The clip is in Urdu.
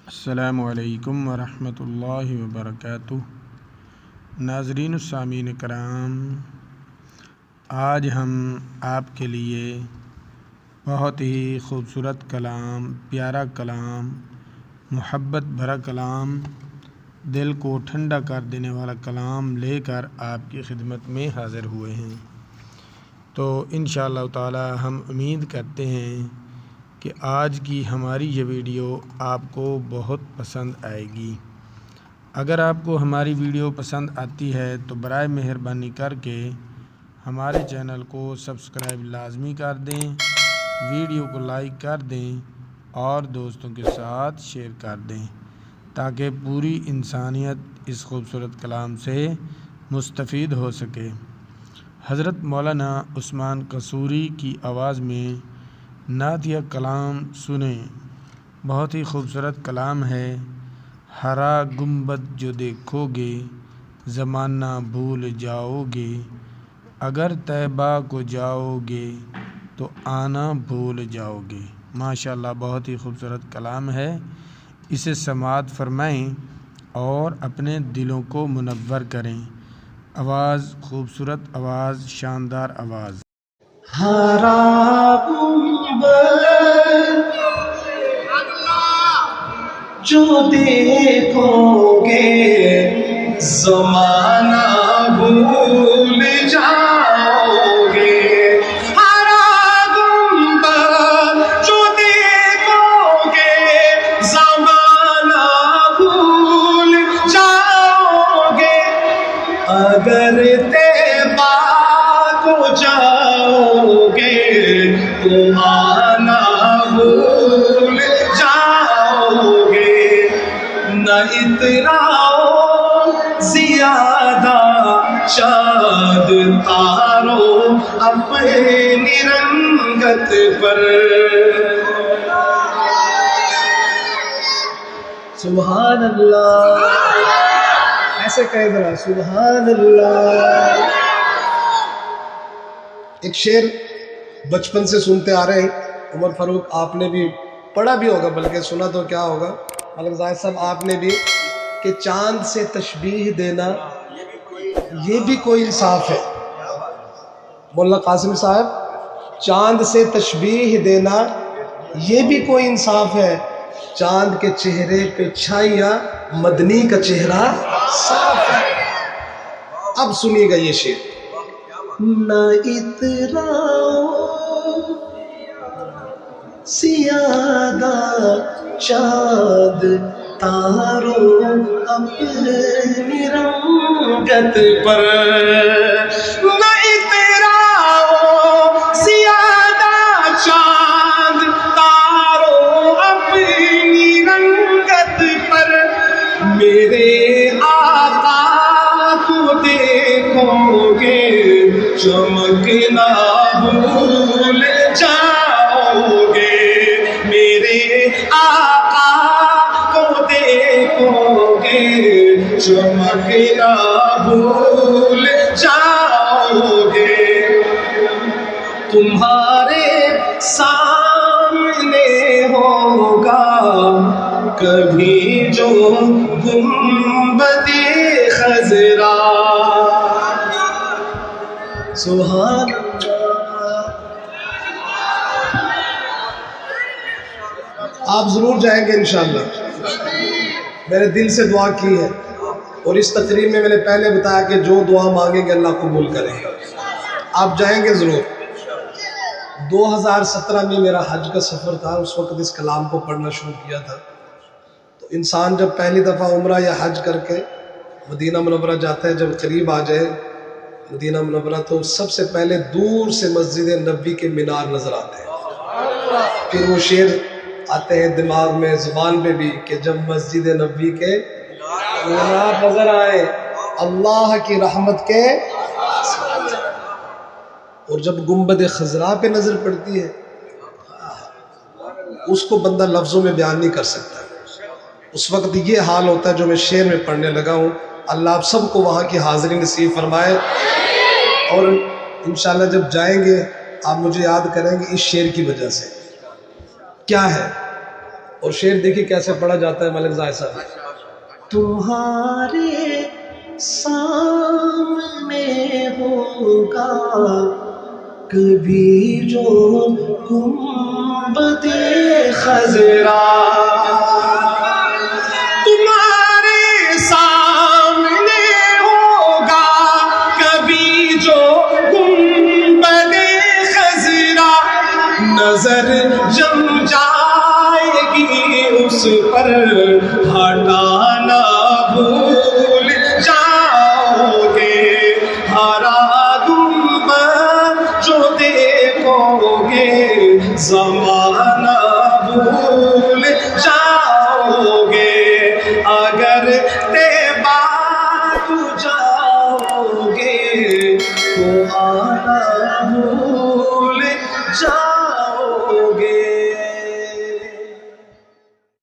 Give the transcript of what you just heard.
السلام علیکم ورحمۃ اللہ وبرکاتہ۔ ناظرین السامعین کرام، آج ہم آپ کے لیے بہت ہی خوبصورت کلام، پیارا کلام، محبت بھرا کلام، دل کو ٹھنڈا کر دینے والا کلام لے کر آپ کی خدمت میں حاضر ہوئے ہیں۔ تو انشاءاللہ تعالی ہم امید کرتے ہیں کہ آج کی ہماری یہ ویڈیو آپ کو بہت پسند آئے گی۔ اگر آپ کو ہماری ویڈیو پسند آتی ہے تو برائے مہربانی کر کے ہمارے چینل کو سبسکرائب لازمی کر دیں، ویڈیو کو لائک کر دیں اور دوستوں کے ساتھ شیئر کر دیں تاکہ پوری انسانیت اس خوبصورت کلام سے مستفید ہو سکے۔ حضرت مولانا عثمان قصوری کی آواز میں نعتیہ کلام سنیں۔ بہت ہی خوبصورت کلام ہے۔ ہرا گنبد جو دیکھو گے زمانہ بھول جاؤ گے، اگر طیبہ کو جاؤ گے تو آنا بھول جاؤ گے۔ ماشاءاللہ بہت ہی خوبصورت کلام ہے، اسے سماعت فرمائیں اور اپنے دلوں کو منور کریں۔ آواز خوبصورت آواز، شاندار آواز۔ ہرا گنبد جو دیکھو گے زمانہ بھول جاؤ گے، ہرا گنبد جو دیکھو گے زمانہ بھول جاؤ گے، اگر طیبہ کو جاؤ گے تو آنا بھول جاؤ گے۔ نہ اتراؤ زیادہ شاد تارو اپنی رنگت پر، سبحان اللہ، ایسے کہہ ذرا سبحان اللہ۔ ایک شعر بچپن سے سنتے آ رہے ہیں، عمر فاروق آپ نے بھی پڑھا بھی ہوگا، بلکہ سنا تو کیا ہوگا، ملک زاہد صاحب آپ نے بھی، کہ چاند سے تشبیہ دینا یہ بھی کوئی انصاف ہے۔ مولانا قاسم صاحب، چاند سے تشبیہ دینا یہ بھی کوئی انصاف ہے، چاند کے چہرے پہ چھائیاں مدنی کا چہرہ صاف ہے۔ اب سنیے گا یہ شعر۔ نہ اتراؤ زیادہ چاند تارو اپنی رنگت پر، نہ اتراؤ زیادہ چاند تارو اپنی رنگت پر، میرے آقا کو دیکھو گے چمکنا بھول جاؤ گے، میرے آقا کو دیکھو گے چمکنا بھول جاؤ گے۔ تمہارے سامنے ہوگا کبھی جو گنبد خضرا، سبحان اللہ۔ آپ ضرور جائیں گے انشاءاللہ، میں نے دل سے دعا کی ہے، اور اس تقریب میں نے پہلے بتایا کہ جو دعا مانگیں گے اللہ قبول کرے گا۔ آپ جائیں گے ضرور۔ 2017 میں میرا حج کا سفر تھا، اس وقت اس کلام کو پڑھنا شروع کیا تھا۔ تو انسان جب پہلی دفعہ عمرہ یا حج کر کے مدینہ منورہ جاتا ہے، جب قریب آ جائے مدینہ منورہ، تو سب سے پہلے دور سے مسجد نبوی کے مینار نظر آتے ہیں، پھر وہ شعر آتے ہیں دماغ میں، زبان پہ بھی، کہ جب مسجد نبوی کے مینار نظر آئے اللہ کی رحمت کے، اور جب گنبد خضرا پہ نظر پڑتی ہے اس کو بندہ لفظوں میں بیان نہیں کر سکتا۔ اس وقت یہ حال ہوتا ہے جو میں شعر میں پڑھنے لگا ہوں۔ اللہ آپ سب کو وہاں کی حاضری نصیب فرمائے، اور انشاءاللہ جب جائیں گے آپ مجھے یاد کریں گے اس شعر کی وجہ سے۔ کیا ہے اور شعر دیکھیے کیسے پڑھا جاتا ہے ملک زاہد صاحب. تمہارے سامنے ہوگا کبھی جو گنبد خضرا، تمہارے سامنے ہوگا کبھی جو گنبد خضرا، نظر جم جائے گی اس پر ہٹانا بھول جاؤ گے، ہرا گنبد جو دیکھو گے زمانہ بھول جاؤ گے، اگر طیبہ تو جاؤ گے تو آنا